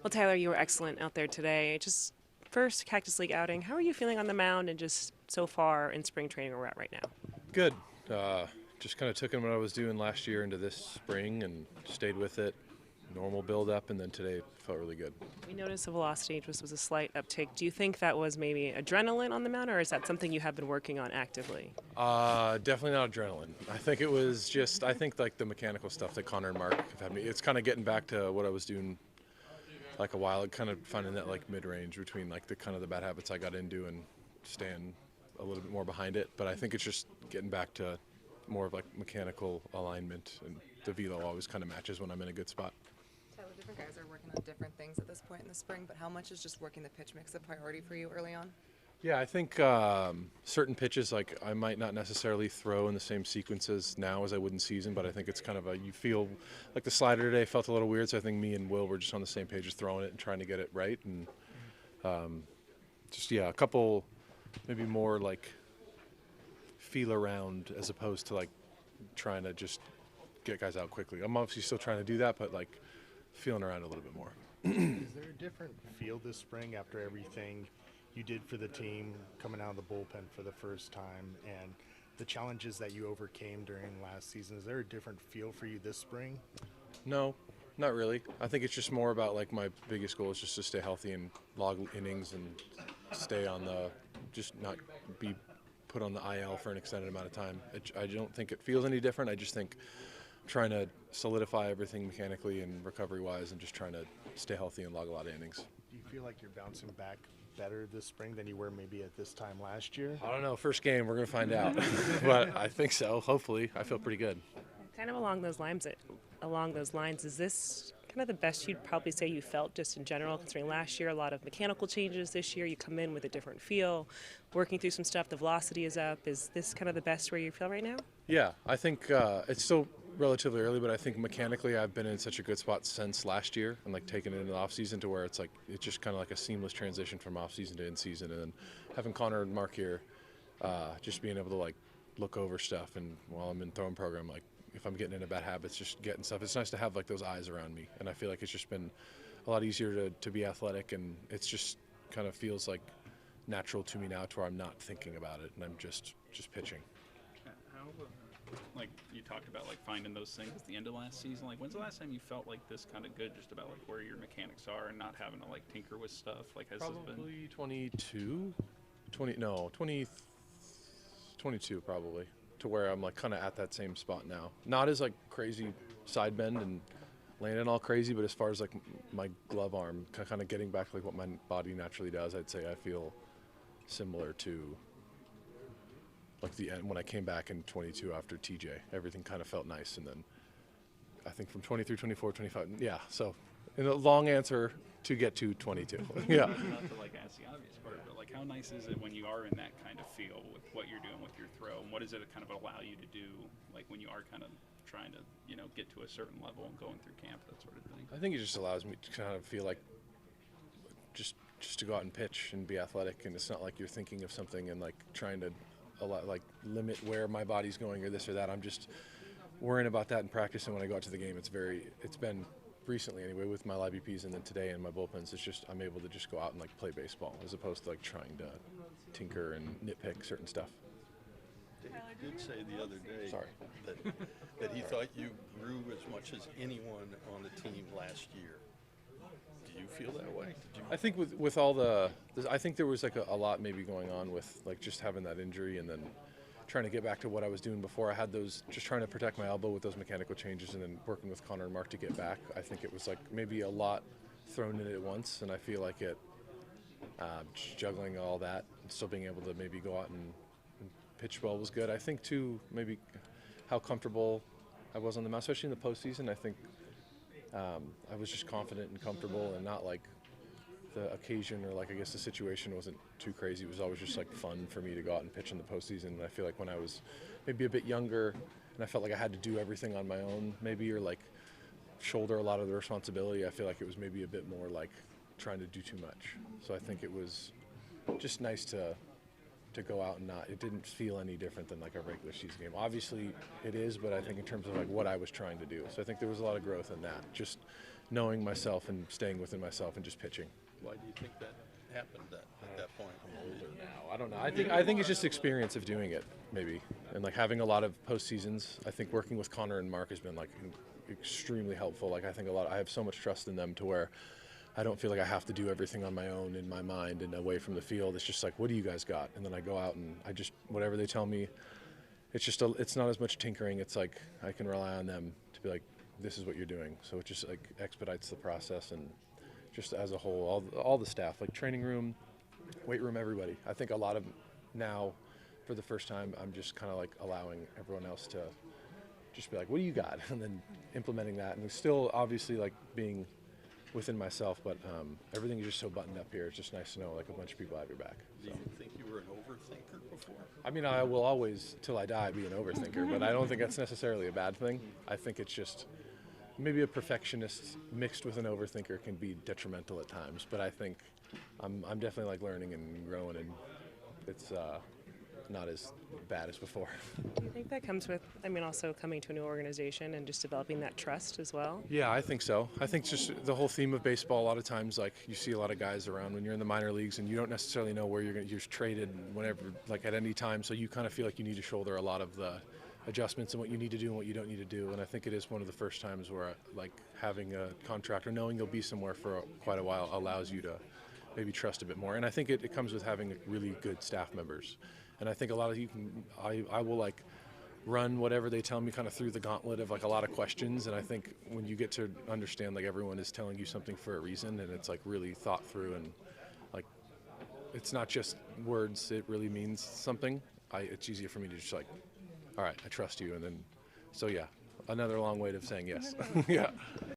Well, Tyler, you were excellent out there today. Just first Cactus League outing. How are you feeling on the mound and just so far in spring training where we're at right now? Good. Uh, just kind of took in what I was doing last year into this spring and stayed with it. Normal build up, and then today felt really good. We noticed the velocity just was a slight uptick. Do you think that was maybe adrenaline on the mound, or is that something you have been working on actively? Definitely not adrenaline. I think it was just, I think like the mechanical stuff that Connor and Mark have had me. It's kind of getting back to what I was doing like a while, kind of finding that like mid range between like the kind of the bad habits I got into and staying a little bit more behind it. But I think it's just getting back to more of like mechanical alignment, and the velo always kind of matches when I'm in a good spot. Tyler, different guys are working on different things at this point in the spring, but how much is just working the pitch mix a priority for you early on? Yeah, I think certain pitches like I might not necessarily throw in the same sequences now as I would in season, but I think it's kind of you feel like the slider today felt a little weird, so I think me and Will were just on the same page, just throwing it and trying to get it right, and just a couple maybe more like feel around as opposed to like trying to just get guys out quickly. I'm obviously still trying to do that, but like feeling around a little bit more. Is there a different feel this spring after everything you did for the team, coming out of the bullpen for the first time, and the challenges that you overcame during last season? Is there a different feel for you this spring? No, not really. I think it's just more about like my biggest goal is just to stay healthy and log innings and stay on the, just not be put on the IL for an extended amount of time. I don't think it feels any different. I just think trying to solidify everything mechanically and recovery-wise, and just trying to stay healthy and log a lot of innings. Do you feel like you're bouncing back better this spring than you were maybe at this time last year? I don't know. First game, we're going to find out. But I think so. Hopefully. I feel pretty good. Kind of along those lines, is this kind of the best you'd probably say you felt just in general, considering last year a lot of mechanical changes, this year you come in with a different feel, working through some stuff, the velocity is up. Is this kind of the best where you feel right now? Yeah, I think it's still relatively early, but I think mechanically I've been in such a good spot since last year, and like taking it into the off season to where it's like it's just kind of like a seamless transition from off season to in season, and then having Connor and Mark here, just being able to like look over stuff, and while I'm in throwing program, like if I'm getting into bad habits, just getting stuff. It's nice to have like those eyes around me, and I feel like it's just been a lot easier to be athletic, and it's just kind of feels like natural to me now, to where I'm not thinking about it and I'm just pitching. How, like you talked about, like finding those things at the end of last season. Like, when's the last time you felt like this kind of good, just about like where your mechanics are and not having to like tinker with stuff? Like, has this been? Probably 22, 20, no, 20, 22 probably, to where I'm like kind of at that same spot now. Not as like crazy side bend and landing all crazy, but as far as like my glove arm, kind of getting back to like what my body naturally does, I'd say I feel similar to like the end when I came back in 22 after TJ. Everything kind of felt nice, and then I think from 23, 24, 25, yeah. So, in a long answer to get to 22, yeah. Not to like ask the obvious part, but like how nice is it when you are in that kind of feel with what you're doing with your throw, and what does it kind of allow you to do, like when you are kind of trying to, get to a certain level and going through camp, that sort of thing? I think it just allows me to kind of feel like just to go out and pitch and be athletic, and it's not like you're thinking of something and like trying to like limit where my body's going or this or that. I'm just worrying about that in practice, and when I go out to the game, it's been recently anyway with my live BPs, and then today in my bullpens, it's just I'm able to just go out and like play baseball as opposed to like trying to tinker and nitpick certain stuff. Dave did say the other day Sorry. that he thought you grew as much as anyone on the team last year. Do you feel that way? I think with I think there was like a lot maybe going on with like just having that injury, and then trying to get back to what I was doing before. I had those, just trying to protect my elbow with those mechanical changes, and then working with Connor and Mark to get back. I think it was like maybe a lot thrown in at once, and I feel like just juggling all that and still being able to maybe go out and pitch well was good. I think too maybe how comfortable I was on the mound, especially in the postseason. I think I was just confident and comfortable, and not like the occasion or like I guess the situation wasn't too crazy. It was always just like fun for me to go out and pitch in the postseason. And I feel like when I was maybe a bit younger and I felt like I had to do everything on my own maybe, or like shoulder a lot of the responsibility, I feel like it was maybe a bit more like trying to do too much. So I think it was just nice to go out and it didn't feel any different than like a regular season game. Obviously it is, but I think in terms of like what I was trying to do. So I think there was a lot of growth in that. Just knowing myself and staying within myself and just pitching. Why do you think that happened at that point? Now, I don't know. I think it's just experience of doing it, maybe, and like having a lot of postseasons. I think working with Connor and Mark has been like extremely helpful. Like I have so much trust in them to where I don't feel like I have to do everything on my own in my mind and away from the field. It's just like, what do you guys got? And then I go out and I just whatever they tell me. It's not as much tinkering. It's like I can rely on them to be like, this is what you're doing. So it just like expedites the process and just as a whole, all the staff, like training room, weight room, everybody. I think a lot of now, for the first time, I'm just kind of like allowing everyone else to just be like, what do you got? And then implementing that. And still obviously like being within myself, but everything is just so buttoned up here. It's just nice to know like a bunch of people have your back. Do you think you were an overthinker before? I mean, I will always, till I die, be an overthinker, but I don't think that's necessarily a bad thing. I think it's just maybe a perfectionist mixed with an overthinker can be detrimental at times, but I think I'm definitely like learning and growing, and it's not as bad as before. Do you think that comes with, I mean, also coming to a new organization and just developing that trust as well? Yeah, I think so. I think just the whole theme of baseball, a lot of times, like you see a lot of guys around when you're in the minor leagues and you don't necessarily know where you're traded whenever, like at any time. So you kind of feel like you need to shoulder a lot of the adjustments and what you need to do and what you don't need to do. And I think it is one of the first times where like having a contract or knowing you'll be somewhere for quite a while allows you to maybe trust a bit more. And I think it comes with having really good staff members. And I think a lot of you can, I will like run whatever they tell me kind of through the gauntlet of like a lot of questions. And I think when you get to understand like everyone is telling you something for a reason and it's like really thought through and like it's not just words, it really means something. It's easier for me to just like, all right, I trust you. And then, so yeah, another long way of saying yes. Yeah.